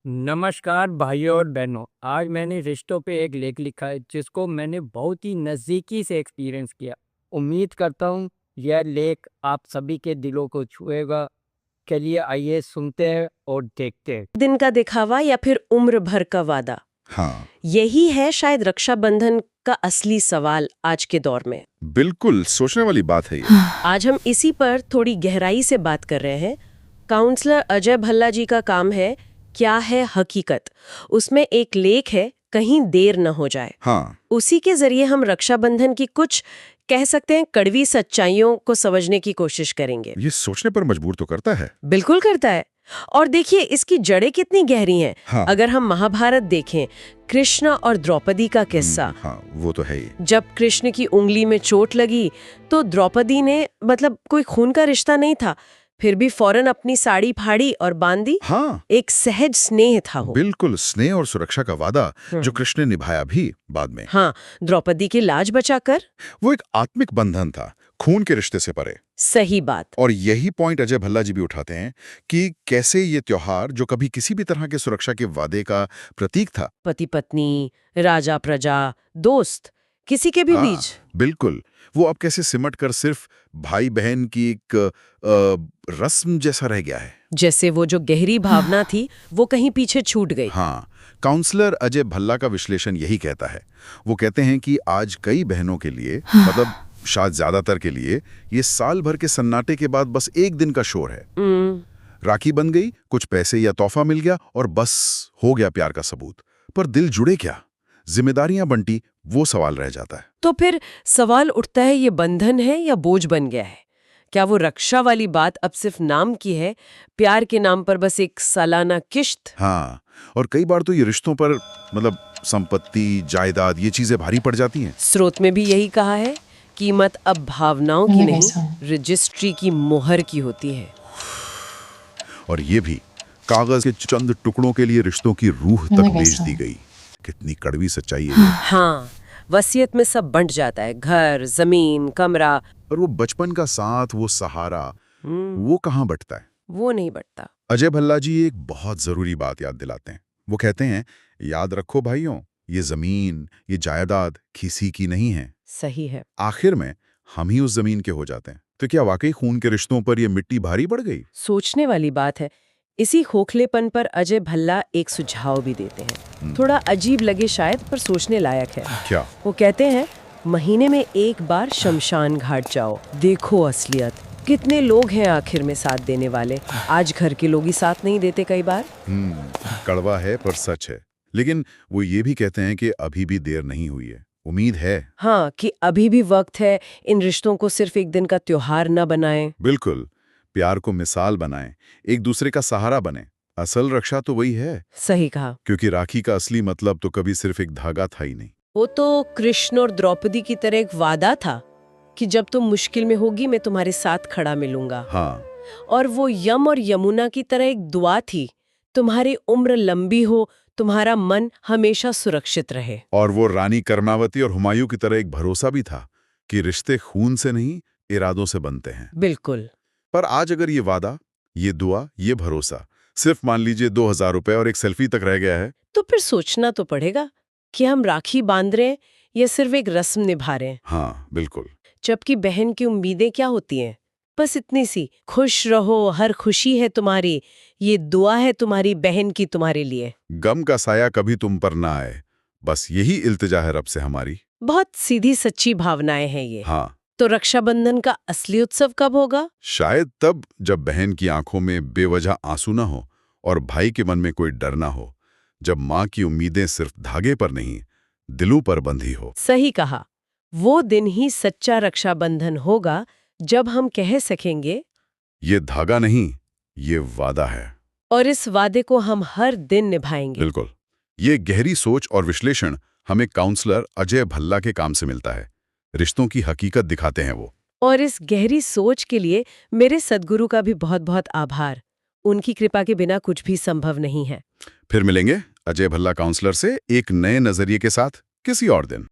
नमस्कार भाइयों और बहनों। आज मैंने रिश्तों पे एक लेख लिखा है जिसको मैंने बहुत ही नज़दीकी से एक्सपीरियंस किया। उम्मीद करता हूँ यह लेख आप सभी के दिलों को छुएगा। चलिए आइए सुनते हैं और देखते हैं। दिन का दिखावा या फिर उम्र भर का वादा, हाँ, यही है शायद रक्षाबंधन का असली सवाल आज के दौर में। बिल्कुल सोचने वाली बात है ये। आज हम इसी पर थोड़ी गहराई से बात कर रहे हैं। काउंसलर अजय भल्ला जी का काम है क्या है हकीकत। उसमें एक लेख है कहीं देर न हो जाए। हाँ, उसी के जरिए हम रक्षाबंधन की कुछ कह सकते हैं कड़वी सच्चाइयों को समझने की कोशिश करेंगे। ये सोचने पर मजबूर तो करता है। बिल्कुल करता है। और देखिए इसकी जड़ें कितनी गहरी हैं। हाँ। अगर हम महाभारत देखें, कृष्ण और द्रौपदी का किस्सा, हाँ, वो तो है ही। जब कृष्ण की उंगली में चोट लगी तो द्रौपदी ने कोई खून का रिश्ता नहीं था, फिर भी फौरन अपनी साड़ी फाड़ी और बांधी। हाँ, एक सहज स्नेह था वो। बिल्कुल स्नेह और सुरक्षा का वादा जो कृष्ण ने निभाया भी बाद में। हाँ, द्रौपदी की लाज बचाकर। वो एक आत्मिक बंधन था, खून के रिश्ते से परे। सही बात। और यही पॉइंट अजय भल्ला जी भी उठाते हैं कि कैसे ये त्योहार जो कभी किसी भी तरह के सुरक्षा के वादे का प्रतीक था, पति पत्नी, राजा प्रजा, दोस्त, किसी के भी हाँ, बीच। बिल्कुल, वो अब कैसे सिमट कर सिर्फ भाई बहन की एक रस्म जैसा रह गया है। जैसे वो जो गहरी भावना थी वो कहीं पीछे छूट गई। हाँ, काउंसलर अजय भल्ला का विश्लेषण यही कहता है। वो कहते हैं कि आज कई बहनों के लिए, मतलब शायद ज्यादातर के लिए, ये साल भर के सन्नाटे के बाद बस एक दिन का शोर है। राखी बन गई, कुछ पैसे या तोहफा मिल गया और बस हो गया प्यार का सबूत। पर दिल जुड़े क्या, जिम्मेदारियां बंटी, वो सवाल रह जाता है। तो फिर सवाल उठता है, ये बंधन है या बोझ बन गया है? क्या वो रक्षा वाली बात अब सिर्फ नाम की है, प्यार के नाम पर बस एक सालाना किश्त? हाँ, और कई बार तो ये रिश्तों पर, मतलब संपत्ति, जायदाद, ये चीजें भारी पड़ जाती हैं। स्रोत में भी यही कहा है, कीमत अब भावनाओं की नहीं, रजिस्ट्री की मोहर की होती है। और ये भी कागज के चंद टुकड़ों के लिए रिश्तों की रूह तक बेच दी गई। कितनी कड़वी सच्चाई है ये। हाँ, वसीयत में सब बंट जाता है, घर, जमीन, कमरा। और वो बचपन का साथ, वो सहारा, वो कहाँ बटता है? वो नहीं बटता। अजय भल्ला जी एक बहुत जरूरी बात याद दिलाते हैं। वो कहते हैं, याद रखो भाइयों, ये जमीन, ये जायदाद किसी की नहीं है। सही है। आखिर में हम ही उस जमीन के हो जाते हैं। तो क्या वाकई खून के रिश्तों पर ये मिट्टी भारी पड़ गई? सोचने वाली बात है। इसी खोखलेपन पर अजय भल्ला एक सुझाव भी देते हैं। थोड़ा अजीब लगे शायद, पर सोचने लायक है। क्या? वो कहते हैं, महीने में एक बार शमशान घाट जाओ, देखो असलियत। कितने लोग हैं आखिर में साथ देने वाले। आज घर के लोग ही साथ नहीं देते कई बार। कड़वा है पर सच है। लेकिन वो ये भी कहते हैं कि अभी भी देर नहीं हुई है, उम्मीद है। हाँ, कि अभी भी वक्त है। इन रिश्तों को सिर्फ एक दिन का त्योहार न बनाएं। बिल्कुल, प्यार को मिसाल बनाएं, एक दूसरे का सहारा बने। असल रक्षा तो वही है। सही कहा। क्योंकि राखी का असली मतलब तो कभी सिर्फ एक धागा था ही नहीं। वो तो कृष्ण और द्रौपदी की तरह एक वादा था कि जब तुम मुश्किल में होगी मैं तुम्हारे साथ खड़ा मिलूंगा। हाँ, और वो यम और यमुना की तरह एक दुआ थी, तुम्हारी उम्र लंबी हो, तुम्हारा मन हमेशा सुरक्षित रहे। और वो रानी कर्मावती और हुमायूं की तरह एक भरोसा भी था कि रिश्ते खून से नहीं, इरादों से बनते हैं। बिल्कुल। पर आज अगर ये वादा, ये दुआ, ये भरोसा सिर्फ मान लीजिए 2000 रुपए और एक सेल्फी तक रह गया है, तो फिर सोचना तो पड़ेगा कि हम राखी बांध रहे हैं या सिर्फ एक रस्म निभा रहे हैं। हाँ बिल्कुल। जबकि बहन की उम्मीदें क्या होती हैं? बस इतनी सी, खुश रहो, हर खुशी है तुम्हारी, ये दुआ है तुम्हारी बहन की तुम्हारे लिए। गम का साया कभी तुम पर ना आए, बस यही इल्तिजा है रब से हमारी। बहुत सीधी सच्ची भावनाएं हैं ये। हाँ, तो रक्षाबंधन का असली उत्सव कब होगा? शायद तब जब बहन की आंखों में बेवजह आंसू ना हो और भाई के मन में कोई डर ना हो, जब माँ की उम्मीदें सिर्फ धागे पर नहीं, दिलों पर बंधी हो। सही कहा। वो दिन ही सच्चा रक्षाबंधन होगा जब हम कह सकेंगे, ये धागा नहीं, ये वादा है। और इस वादे को हम हर दिन निभाएंगे। बिल्कुल। ये गहरी सोच और विश्लेषण हमें काउंसलर अजय भल्ला के काम से मिलता है। रिश्तों की हकीकत दिखाते हैं वो। और इस गहरी सोच के लिए मेरे सद्गुरु का भी बहुत बहुत आभार। उनकी कृपा के बिना कुछ भी संभव नहीं है। फिर मिलेंगे अजय भल्ला काउंसलर से एक नए नजरिए के साथ किसी और दिन।